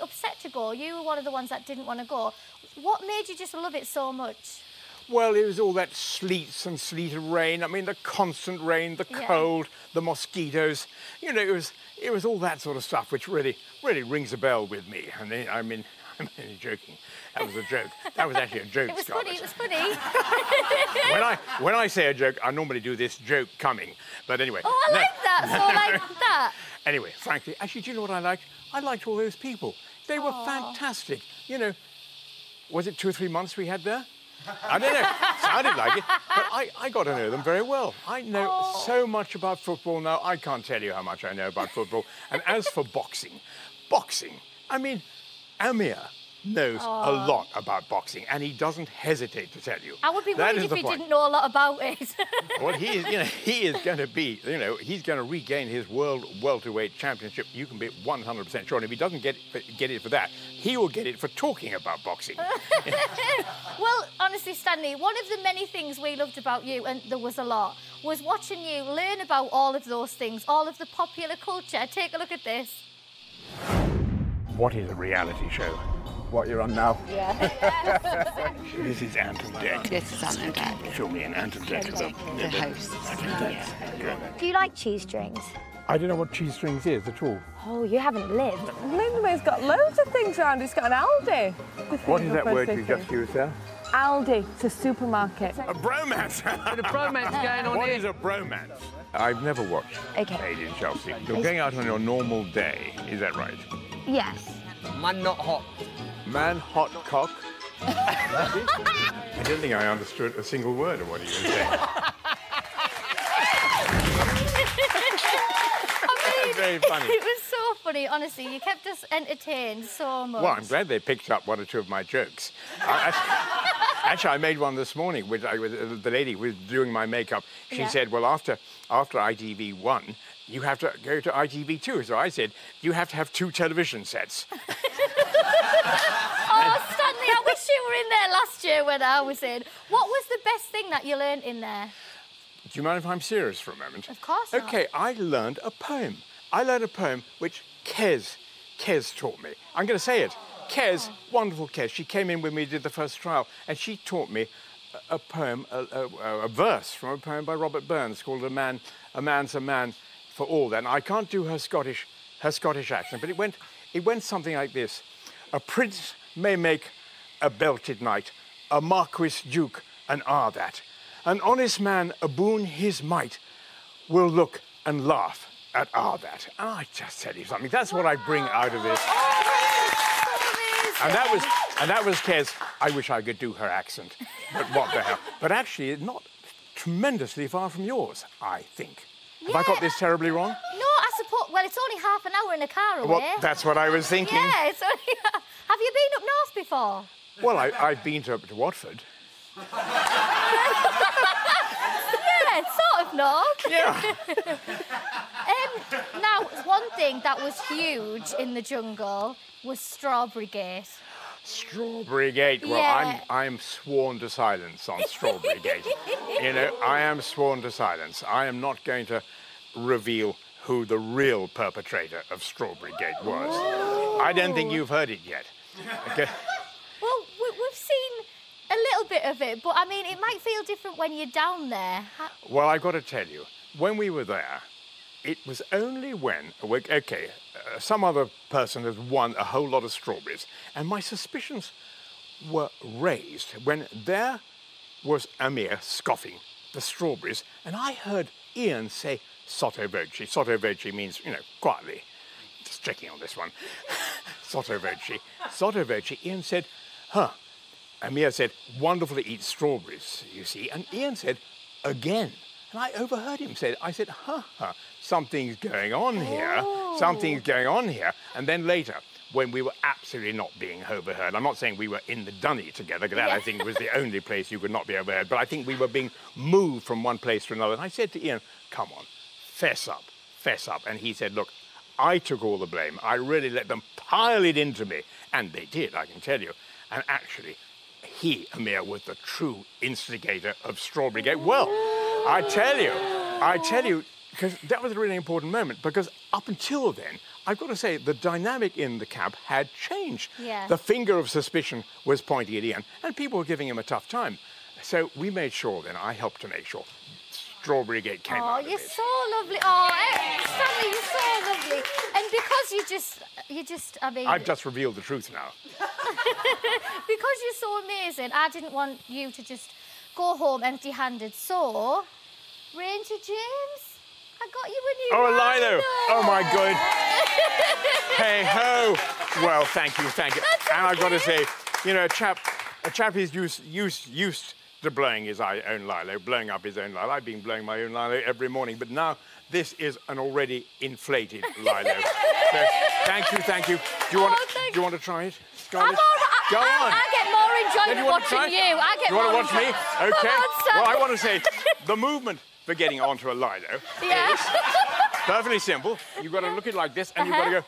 upset to go. You were one of the ones that didn't want to go. What made you just love it so much? Well, it was all that sleet and rain. I mean, the constant rain, the cold, the mosquitoes. You know, it was all that sort of stuff which really rings a bell with me. And I mean, I'm only joking. That was a joke. That was actually a joke, Scarlett. It was funny. when I say a joke, I normally do this joke coming. But anyway. Oh, I like that. So like that. Anyway, frankly, actually, do you know what I liked? I liked all those people. They were fantastic. You know, was it 2 or 3 months we had there? I don't know. Sounded like it. But I got to know them very well. I know so much about football now. I can't tell you how much I know about football. And as for boxing, I mean, Amir knows a lot about boxing, and he doesn't hesitate to tell you. I would be worried if he didn't know a lot about it. Well, he is going to be, he's going to regain his world welterweight championship. You can be 100% sure. And if he doesn't get it for that, he will get it for talking about boxing. Well, honestly, Stanley, one of the many things we loved about you, and there was a lot, was watching you learn about all of those things, all of the popular culture. Take a look at this. What is a reality show? What you're on now? Yeah. This is Anton Deck. This is Anton Deck. Show me an Anton Deck. The host. Do you like cheese strings? I don't know what cheese strings is at all. Oh, you haven't lived. Lindenway's got loads of things around. It's got an Aldi. What is that word you just used there? Aldi. It's a supermarket. A bromance. Bit of bromance going on What here. is a bromance? I've never watched Made in Chelsea. You're going out on your normal day, is that right? Yes. Man not hot. Man, hot cock. I don't think I understood a single word of what he was saying. Very funny. It was so funny, honestly. You kept us entertained so much. Well, I'm glad they picked up 1 or 2 of my jokes. Actually, I made one this morning with the lady who was doing my makeup. She said, well, after ITV1, you have to go to ITV2. So I said, you have to have 2 television sets. Oh, Stanley, I wish you were in there last year when I was in. What was the best thing that you learned in there? Do you mind if I'm serious for a moment? Of course not. OK, I learned a poem. I learned a poem which Kez taught me. I'm going to say it. Kez, wonderful Kez, she came in with me, did the first trial, and she taught me a poem, a verse from a poem by Robert Burns called A Man's a Man for All. And I can't do her Scottish accent, but it went something like this. A prince may make a belted knight, a marquis duke an that. An honest man aboon his might will look and laugh at that. And I just tell you something, that's what I bring out of this. And that was Kez. I wish I could do her accent, but what the hell. But actually, it's not tremendously far from yours, I think. Have I got this terribly wrong? No, I suppose... Well, it's only half an hour in a car away. Well, that's what I was thinking. Yeah, it's only... Have you been up north before? Well, I've been to Watford. Yeah, sort of north. Yeah. Now, one thing that was huge in the jungle was Strawberry Gate. Strawberry Gate. Well, Yeah. I'm sworn to silence on Strawberry Gate. You know, I am sworn to silence. I am not going to reveal who the real perpetrator of Strawberry Gate was. I don't think you've heard it yet. Okay. Well, we've seen a little bit of it, but, I mean, it might feel different when you're down there. Well, I've got to tell you, when we were there, it was only when, some other person has won a whole lot of strawberries, and my suspicions were raised when there was Amir scoffing the strawberries, and I heard Ian say sotto voce. Sotto voce means, you know, quietly. Just checking on this one. Sotto voce. Sotto voce. Ian said, huh. Amir said, wonderful to eat strawberries, you see. And Ian said, again. And I overheard him say it. I said, something's going on here. Something's going on here. And then later, when we were absolutely not being overheard, I'm not saying we were in the dunny together, because that, I think, was the only place you could not be overheard, but I think we were being moved from one place to another. And I said to Ian, come on, fess up, fess up. And he said, look, I took all the blame. I really let them pile it into me. And they did, I can tell you. And actually, he, Amir, was the true instigator of Strawberry Gate. Well, I tell you, because that was a really important moment, because up until then, I've got to say, the dynamic in the camp had changed. Yeah. The finger of suspicion was pointing at Ian, and people were giving him a tough time. So we made sure then, I helped to make sure, Strawberry Gate came out of you're it. so lovely. Oh, Stanley, you're so lovely. And because you just, I mean... I've just revealed the truth now. Because you're so amazing, I didn't want you to just go home empty-handed. So, Ranger James, I got you a new Lilo! Oh, my God. Hey Hey-ho! Well, thank you. That's And I've got to okay. say, you know, a chap is used to blowing his own Lilo, blowing up his own Lilo. I've been blowing my own Lilo every morning, but now this is an already inflated Lilo. So, thank you. Do you want to try it, Scarlett? Go on. I get more enjoyment watching you. I get You more want to watch me? enjoyment. Okay. Come on, Stan. Well, I want to say the movement for getting onto a Lilo Yeah. is perfectly simple. You've got to look at it like this, and you've got to go